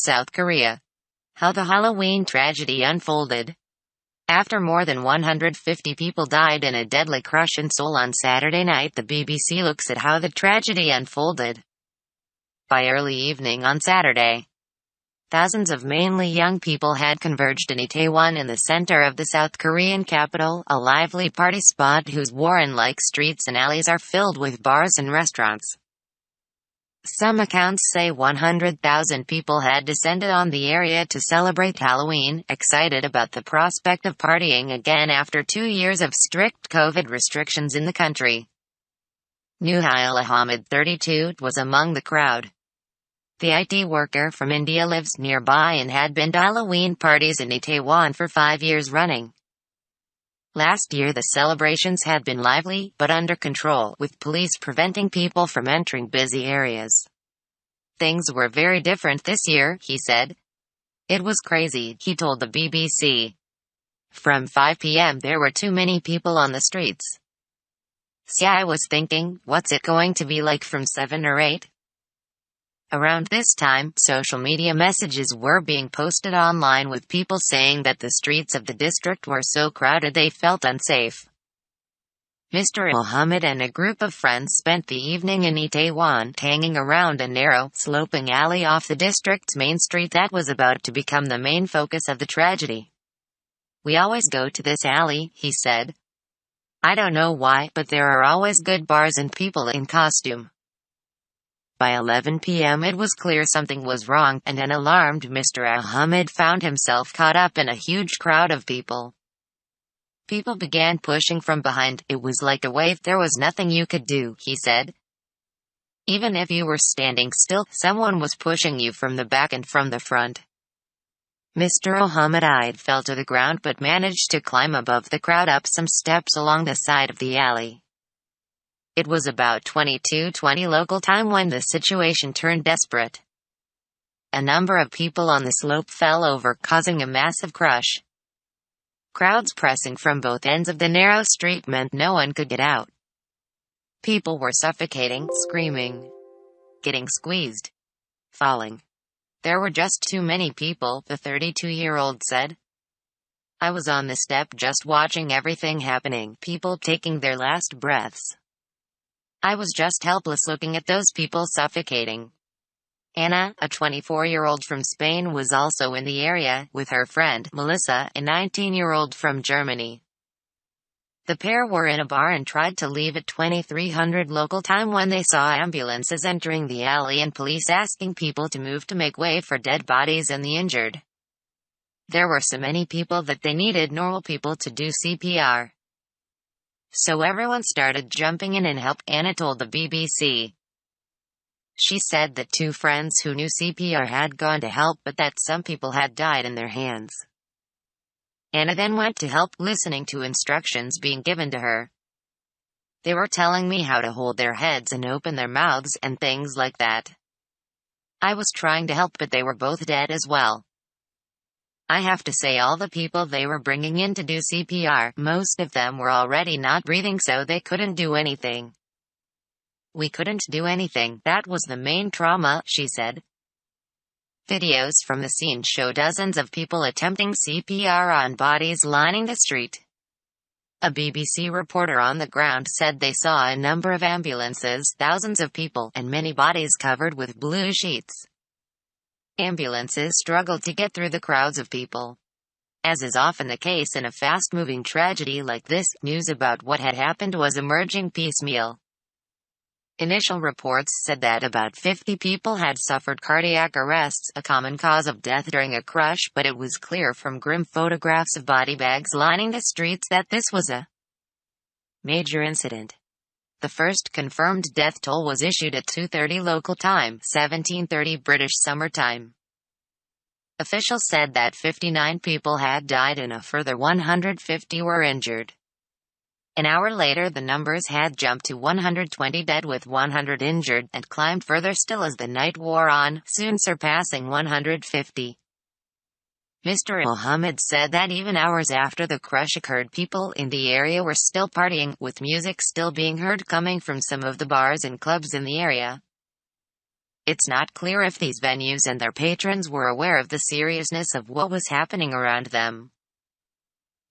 South Korea. How the Halloween tragedy unfolded. After more than 150 people died in a deadly crush in Seoul on Saturday night, the BBC looks at how the tragedy unfolded. By early evening on Saturday, thousands of mainly young people had converged in Itaewon in the center of the South Korean capital, a lively party spot whose Warren-like streets and alleys are filled with bars and restaurants. Some accounts say 100,000 people had descended on the area to celebrate Halloween, excited about the prospect of partying again after 2 years of strict COVID restrictions in the country. Nuhyil Ahammed, 32, was among the crowd. The IT worker from India lives nearby and had been to Halloween parties in Itaewon for 5 years running. Last year the celebrations had been lively, but under control, with police preventing people from entering busy areas. Things were very different this year, he said. It was crazy, he told the BBC. From 5 p.m. there were too many people on the streets. See, I was thinking, what's it going to be like from 7 or 8? Around this time, social media messages were being posted online with people saying that the streets of the district were so crowded they felt unsafe. Mr. Ahammed and a group of friends spent the evening in Itaewon, hanging around a narrow, sloping alley off the district's main street that was about to become the main focus of the tragedy. We always go to this alley, he said. I don't know why, but there are always good bars and people in costume. By 11 p.m. it was clear something was wrong, and an alarmed Mr. Ahammed found himself caught up in a huge crowd of people. People began pushing from behind. It was like a wave. There was nothing you could do, he said. Even if you were standing still, someone was pushing you from the back and from the front. Mr. Ahammed fell to the ground but managed to climb above the crowd up some steps along the side of the alley. It was about 22:20 local time when the situation turned desperate. A number of people on the slope fell over, causing a massive crush. Crowds pressing from both ends of the narrow street meant no one could get out. People were suffocating, screaming, getting squeezed, falling. There were just too many people, the 32-year-old said. I was on the step just watching everything happening, people taking their last breaths. I was just helpless looking at those people suffocating. Anna, a 24-year-old from Spain, was also in the area, with her friend, Melissa, a 19-year-old from Germany. The pair were in a bar and tried to leave at 2300 local time when they saw ambulances entering the alley and police asking people to move to make way for dead bodies and the injured. There were so many people that they needed normal people to do CPR. So everyone started jumping in and help, Anna told the BBC. She said that 2 friends who knew CPR had gone to help but that some people had died in their hands. Anna then went to help, listening to instructions being given to her. They were telling me how to hold their heads and open their mouths and things like that. I was trying to help but they were both dead as well. I have to say all the people they were bringing in to do CPR, most of them were already not breathing so they couldn't do anything. We couldn't do anything, that was the main trauma, she said. Videos from the scene show dozens of people attempting CPR on bodies lining the street. A BBC reporter on the ground said they saw a number of ambulances, thousands of people, and many bodies covered with blue sheets. Ambulances struggled to get through the crowds of people. As is often the case in a fast-moving tragedy like this, news about what had happened was emerging piecemeal. Initial reports said that about 50 people had suffered cardiac arrests, a common cause of death during a crush, but it was clear from grim photographs of body bags lining the streets that this was a major incident. The first confirmed death toll was issued at 2:30 local time, 17:30 British Summer Time. Officials said that 59 people had died and a further 150 were injured. An hour later the numbers had jumped to 120 dead with 100 injured, and climbed further still as the night wore on, soon surpassing 150. Mr. Ahammed said that even hours after the crush occurred, people in the area were still partying, with music still being heard coming from some of the bars and clubs in the area. It's not clear if these venues and their patrons were aware of the seriousness of what was happening around them.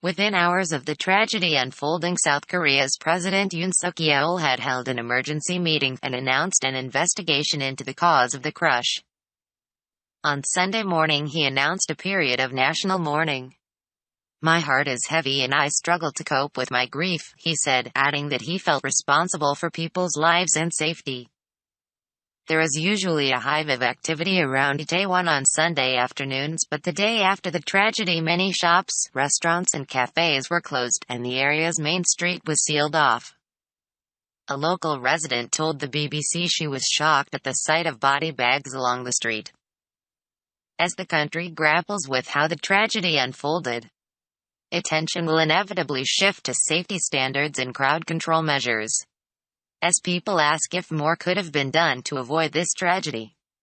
Within hours of the tragedy unfolding, South Korea's President Yoon Suk-yeol had held an emergency meeting and announced an investigation into the cause of the crush. On Sunday morning, he announced a period of national mourning. "My heart is heavy and I struggle to cope with my grief," he said, adding that he felt responsible for people's lives and safety. There is usually a hive of activity around Itaewon on Sunday afternoons, but the day after the tragedy many shops, restaurants and cafes were closed, and the area's main street was sealed off. A local resident told the BBC she was shocked at the sight of body bags along the street. As the country grapples with how the tragedy unfolded, attention will inevitably shift to safety standards and crowd control measures, as people ask if more could have been done to avoid this tragedy.